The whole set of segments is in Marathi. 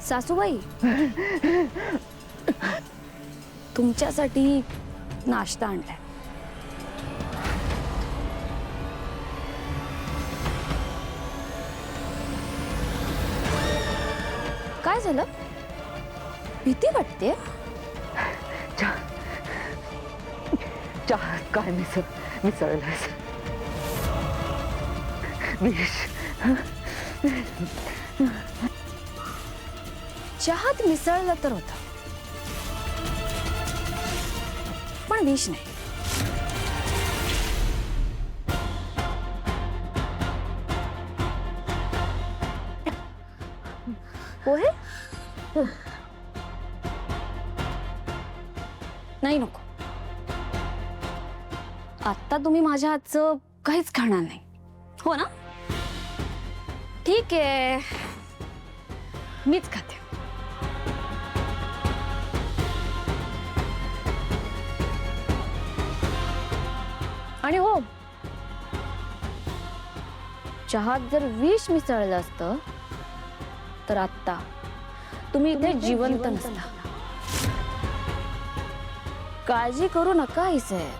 सासूबाई, तुमच्यासाठी नाश्ता आणलाय. काय झालं? भीती वाटते? चहात काय मिसळलंस? विष. चहात मिसळलं तर होतं, पण विष नाही. पोहे? नाही, नको. आता तुम्ही माझ्या हातचं काहीच खाणार नाही, हो ना? ठीक आहे, मीच खाते. आणि हो, चहात जर विष मिसळलं असतं तर आत्ता तुम्ही इथे जिवंत नसता. काळजी करू नका आई साहेब,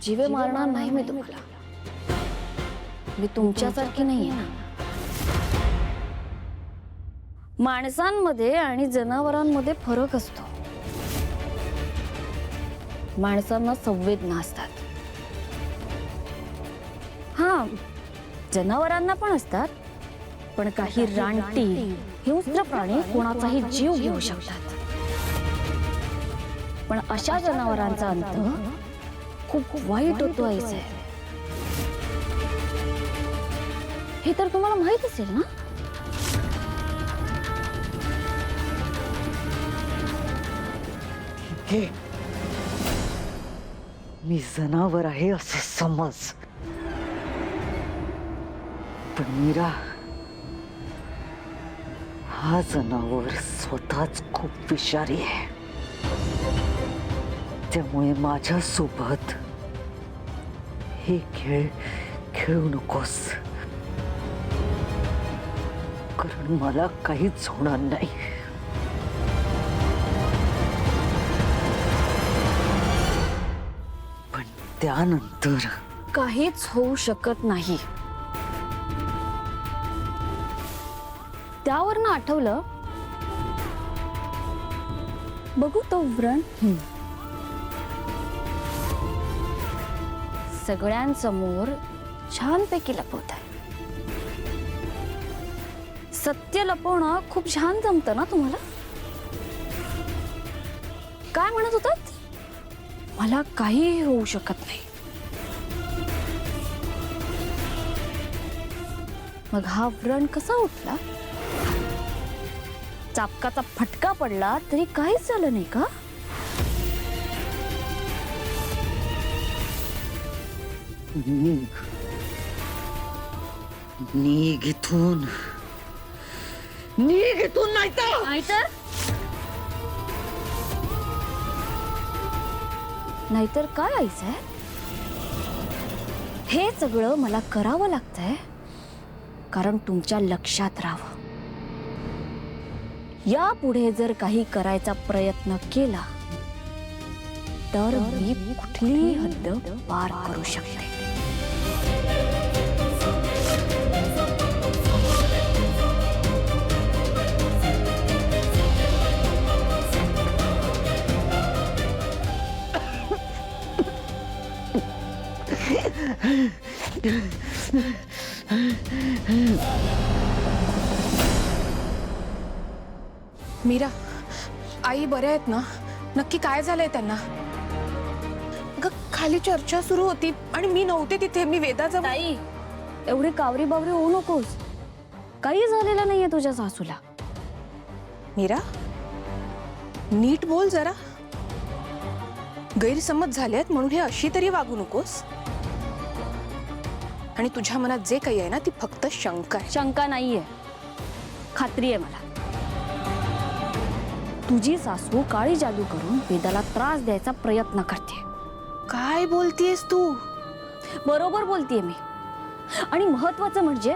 जीवे मारणार नाही मी तुम्हाला. मी तुमच्यासारखी नाहीये ना. माणसांमध्ये आणि जनावरांमध्ये फरक असतो. माणसांना संवेदना असतात, हा, जनावरांना पण असतात, पण काही रानटी हिंस्र प्राणी कोणाचाही जीव घेऊ शकतात. पण अशा जनावरांचा अंत खूप वाईट होतो आई साहेब. हे तर तुम्हाला माहित असेल ना? ठीक आहे, मी जनावर आहे असं समज, पण मीरा हा जनावर स्वतःच खूप विषारी आहे. त्यामुळे माझ्यासोबत हे खेळ खेळू नकोस, कारण मला काहीच होणार नाही. पण त्यानंतर काहीच होऊ शकत नाही. त्यावरनं आठवलं, बघू तो व्रण सगळ्यांसमोर छानपैकी लपवत आहे. सत्य लपवणं खूप छान जमतं ना तुम्हाला? काय म्हणत होतात? मला काहीही होऊ शकत नाही. मग हा व्रण कसा उठला? चापकाचा फटका पडला तरी काहीच झालं नाही का? निघ इथून, निघ इथून, नाहीतर काय आई साहेब? हे सगळं मला करावं लागतंय कारण तुमच्या लक्षात राहावं, यापुढे जर काही करायचा प्रयत्न केला तर मी कुठलीही हद्द पार करू शकते. मीरा, आई बरे आहेत ना? नक्की काय झालंय त्यांना? अगं खाली चर्चा सुरू होती आणि मी नव्हते तिथे. मी वेदाजवळ. ताई, एवढी कावरी बावरी होऊ नकोस. काही झालेलं नाहीये तुझ्या सासूला. मीरा, नीट बोल जरा. गैरसमज झालेत म्हणून हे अशी तरी वागू नकोस. आणि तुझ्या मनात जे काही आहे ना ती फक्त शंका आहे. शंका नाहीये, खात्री आहे मला. तुझी सासू काळी जादू करून वेदाला त्रास द्यायचा प्रयत्न करते. काय बोलतीयस तू? बरोबर बोलतीये मी. आणि महत्वाचं म्हणजे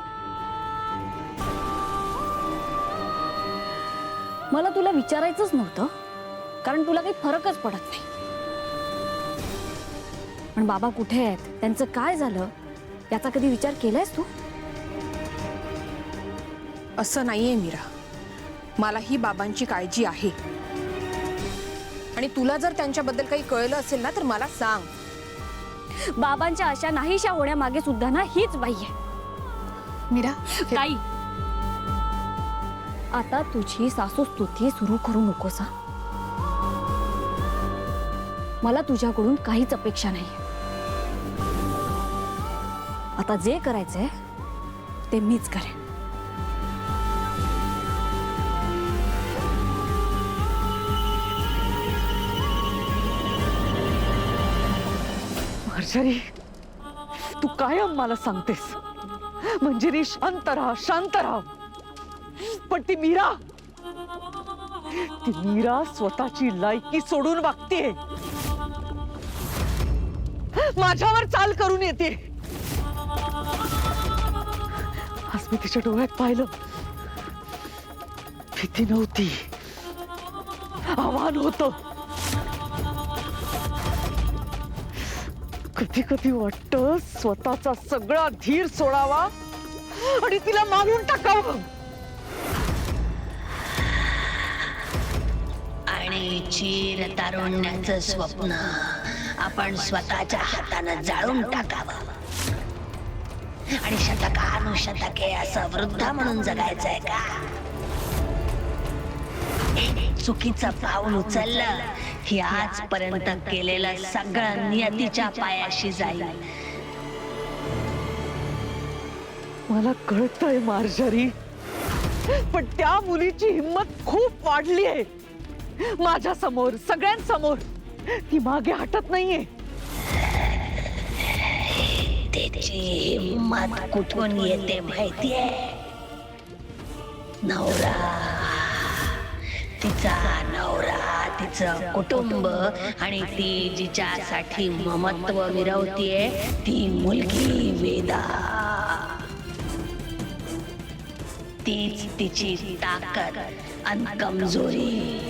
मला तुला विचारायचंच नव्हतं, कारण तुला काही फरकच पडत नाही. पण बाबा कुठे आहेत, त्यांचं काय झालं याचा कधी विचार केलायस तू? असं नाहीये मीरा, मलाही बाबांची काळजी आहे. आणि तुला जर त्यांच्याबद्दल काही कळलं असेल ना तर मला सांग. बाबांच्या अशा नाहीशा होण्यामागे सुद्धा ना हीच बाई आहे. मीरा ताई, आता तुझी सासू स्तुती सुरू करू नकोस हा. मला तुझ्याकडून काहीच अपेक्षा नाही. आता जे करायचंय ते मीच करेन. मार्जरी, तू कायम मला सांगतेस मंजिरी शांत राहा, शांत राहा. पण ती मीरा स्वतःची लायकी सोडून वागते, माझ्यावर चाल करून येते. आज मी तिच्या डोळ्यात पाहिलं, भीती नव्हती, आव्हान होतं. कधी कधी वाटतं स्वतःचा सगळा धीर सोडावा आणि तिला मारून टाकावं. आणि चिर तारुण्याचं स्वप्न आपण स्वतःच्या हातानं जाळून टाकावं. आणि शतकानुशतके असं वृद्ध म्हणून जगायचंय का? चुकीचं पाऊल उचललं की आजपर्यंत केलेलं सगळं नियतीच्या पायाशी जाईल. मला कळतंय मार्जरी, पण त्या मुलीची हिंमत खूप वाढली आहे. माझ्या समोर, सगळ्यांसमोर ती मागे हटत नाहीये. त्याची हिंमत कुठून येते माहितीये? नवरा, तिचा नवरा, तिचं कुटुंब आणि ती जिच्यासाठी ममत्व मिरवतीये ती मुलगी वेदा. तीच तिची ताकद आणि कमजोरी.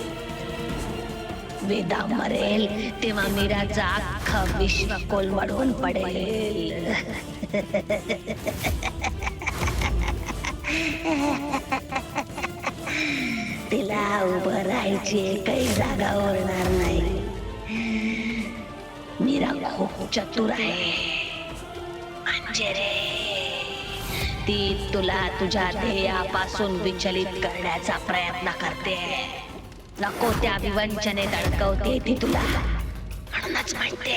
वेदा मरेल तेव्हा मीराचं अख्खं विश्व कोलमडून पडेल. तिला उभं राहायची काही जागा उरणार नाही. मीरा खूप चतुर आहे. म्हणजे रे, ती तुला तुझ्या ध्येयापासून विचलित करण्याचा प्रयत्न करते. नको त्या विवंचनेत अडकवते ती तुला. म्हणूनच म्हणते